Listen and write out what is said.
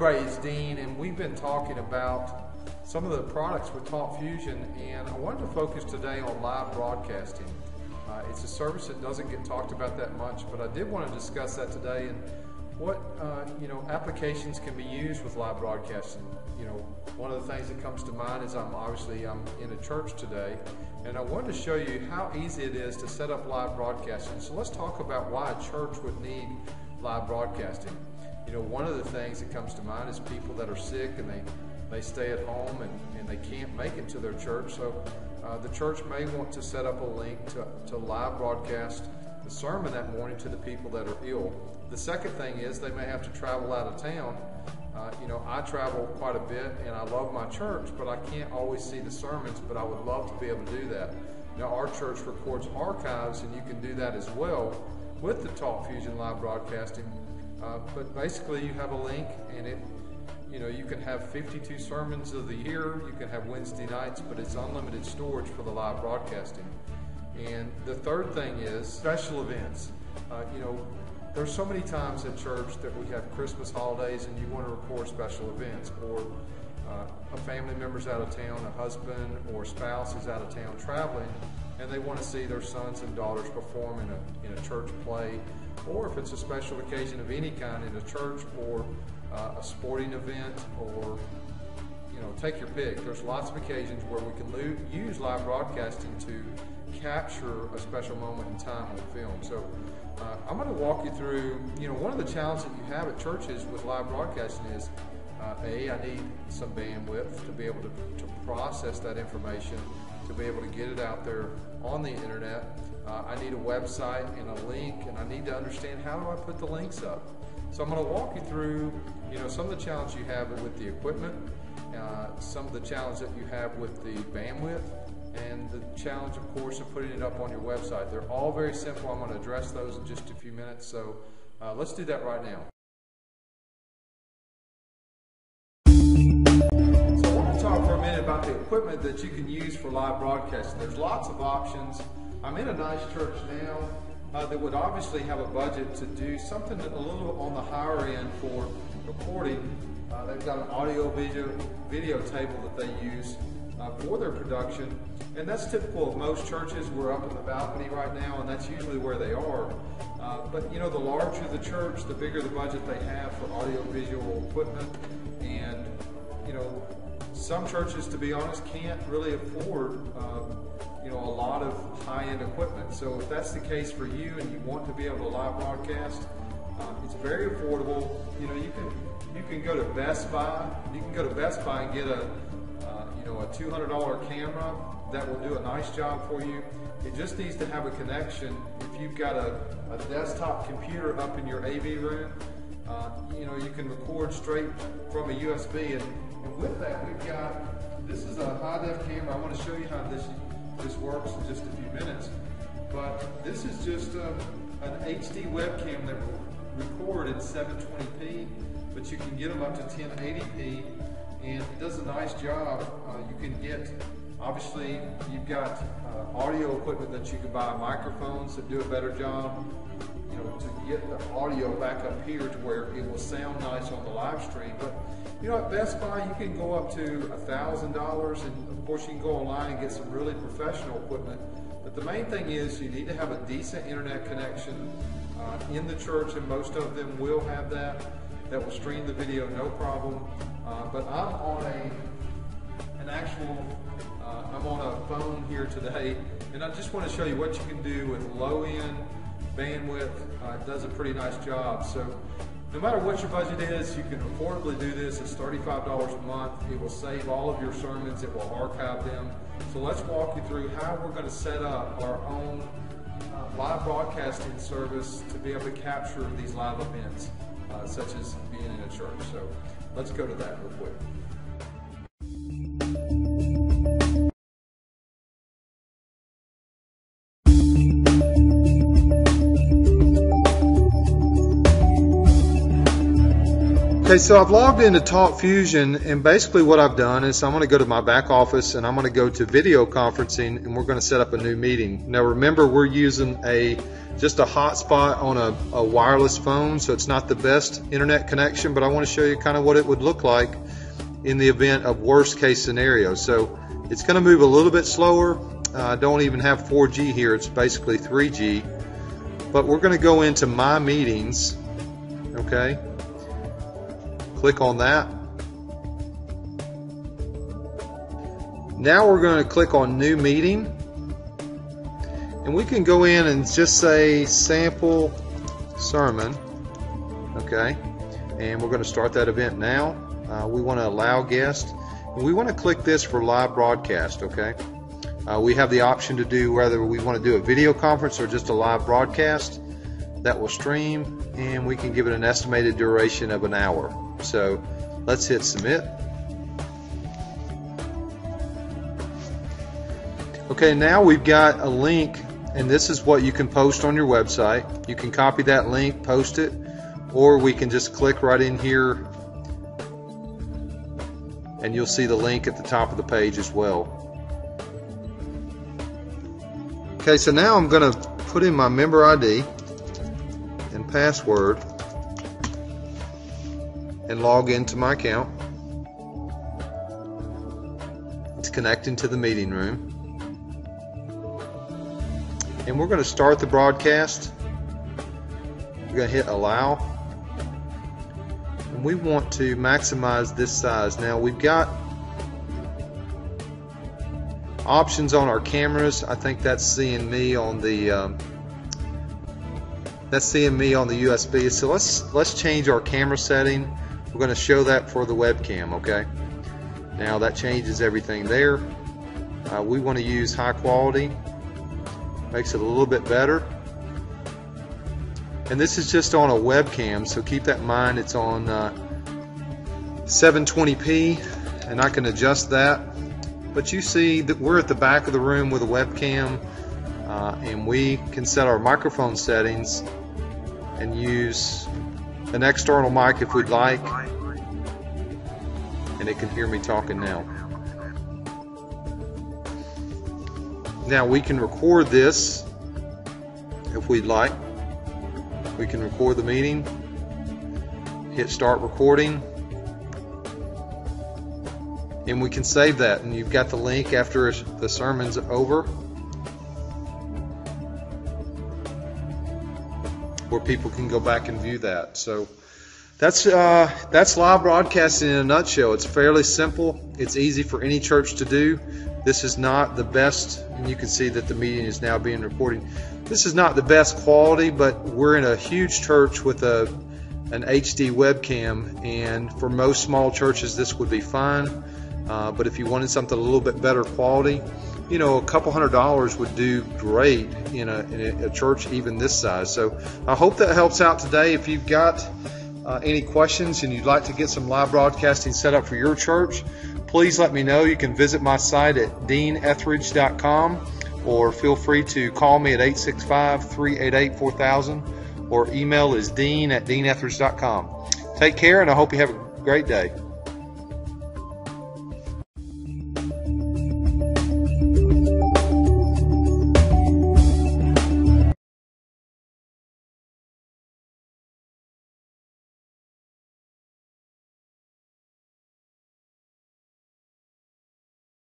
everybody, it's Dean, and we've been talking about some of the products with TalkFusion, and I wanted to focus today on live broadcasting. It's a service that doesn't get talked about that much, but I did want to discuss that today and what applications can be used with live broadcasting. One of the things that comes to mind is I'm in a church today, and I wanted to show you how easy it is to set up live broadcasting. So let's talk about why a church would need live broadcasting. One of the things that comes to mind is people that are sick and they stay at home and they can't make it to their church. So the church may want to set up a link to live broadcast the sermon that morning to the people that are ill. The second thing is they may have to travel out of town. I travel quite a bit and I love my church, but I can't always see the sermons, but I would love to be able to do that. Now our church records archives, and you can do that as well with the TalkFusion live broadcasting. But basically you have a link, and you can have 52 sermons of the year. You can have Wednesday nights, but it's unlimited storage for the live broadcasting. And the third thing is special events. There's so many times at church that we have Christmas holidays and you want to record special events, or a family member's out of town, a husband or spouse is out of town traveling, and they want to see their sons and daughters perform in a church play, or if it's a special occasion of any kind in a church, or a sporting event, or take your pick. There's lots of occasions where we can use live broadcasting to capture a special moment in time on film. So I'm going to walk you through, one of the challenges that you have at churches with live broadcasting is, I need some bandwidth to be able to process that information, to be able to get it out there on the internet. I need a website and a link, and I need to understand, how do I put the links up? So I'm going to walk you through, some of the challenges you have with the equipment, some of the challenge that you have with the bandwidth, and the challenge, of course, of putting it up on your website. They're all very simple. I'm going to address those in just a few minutes. So let's do that right now. So I want to talk for a minute about the equipment that you can use for live broadcasting. There's lots of options. I'm in a nice church now that would obviously have a budget to do something a little on the higher end for recording. They've got an audio video table that they use for their production, and that's typical of most churches. We're up in the balcony right now, and that's usually where they are. But the larger the church, the bigger the budget they have for audio-visual equipment, and some churches, to be honest, can't really afford a lot of high-end equipment. So if that's the case for you and you want to be able to live broadcast, it's very affordable. You can go to Best Buy. You can go to Best Buy and get a $200 camera that will do a nice job for you. It just needs to have a connection. If you've got a desktop computer up in your AV room, you can record straight from a USB. And with that, this is a high-def camera. I want to show you how this works in just a few minutes. But this is just an HD webcam that will record in 720p, but you can get them up to 1080p, and it does a nice job. You can get, obviously, you've got audio equipment that you can buy, microphones that do a better job, to get the audio back up here to where it will sound nice on the live stream. But at Best Buy you can go up to $1,000, and of course you can go online and get some really professional equipment. But the main thing is you need to have a decent internet connection in the church, and most of them will have that will stream the video no problem. But I'm on I'm on a phone here today, and I just want to show you what you can do with low-end bandwidth. It does a pretty nice job. So no matter what your budget is, you can affordably do this. It's $35 a month. It will save all of your sermons. It will archive them. So let's walk you through how we're going to set up our own live broadcasting service to be able to capture these live events, such as being in a church. So let's go to that real quick. Okay, so I've logged into TalkFusion, and basically what I've done is I'm going to go to my back office and I'm going to go to video conferencing, and we're going to set up a new meeting. Now remember, we're using just a hotspot on a wireless phone, so it's not the best internet connection, but I want to show you kind of what it would look like in the event of worst case scenario. So it's going to move a little bit slower. I don't even have 4G here, it's basically 3G. But we're going to go into My Meetings, okay? Click on that. Now we're going to click on New Meeting, and we can go in and just say Sample Sermon, okay? And we're going to start that event now. We want to allow guests, and we want to click this for live broadcast, okay? We have the option to do whether we want to do a video conference or just a live broadcast that will stream, and we can give it an estimated duration of an hour. So let's hit submit. Okay, now we've got a link, and this is what you can post on your website. You can copy that link, post it, or we can just click right in here and you'll see the link at the top of the page as well. Okay, so now I'm going to put in my member ID and password and log into my account. It's connecting to the meeting room. And we're going to start the broadcast. We're going to hit allow. And we want to maximize this size. Now we've got options on our cameras. I think that's seeing me on the USB. So let's change our camera setting. We're going to show that for the webcam, okay? Now that changes everything there. We want to use high quality. Makes it a little bit better. And this is just on a webcam, so keep that in mind. It's on 720p, and I can adjust that. But you see that we're at the back of the room with a webcam, and we can set our microphone settings and use an external mic if we'd like, and it can hear me talking now. Now we can record this if we'd like. We can record the meeting, hit start recording, and we can save that, and you've got the link after the sermon's over where people can go back and view that. So that's live broadcasting in a nutshell. It's fairly simple. It's easy for any church to do. This is not the best, and you can see that the meeting is now being recorded. This is not the best quality, but we're in a huge church with an HD webcam, and for most small churches this would be fine. But if you wanted something a little bit better quality, you know, a couple $100 would do great in a church even this size. So I hope that helps out today. If you've got any questions and you'd like to get some live broadcasting set up for your church, please let me know. You can visit my site at deanetheridge.com, or feel free to call me at 865-388-4000, or email is dean@deanetheridge.com. Take care, and I hope you have a great day.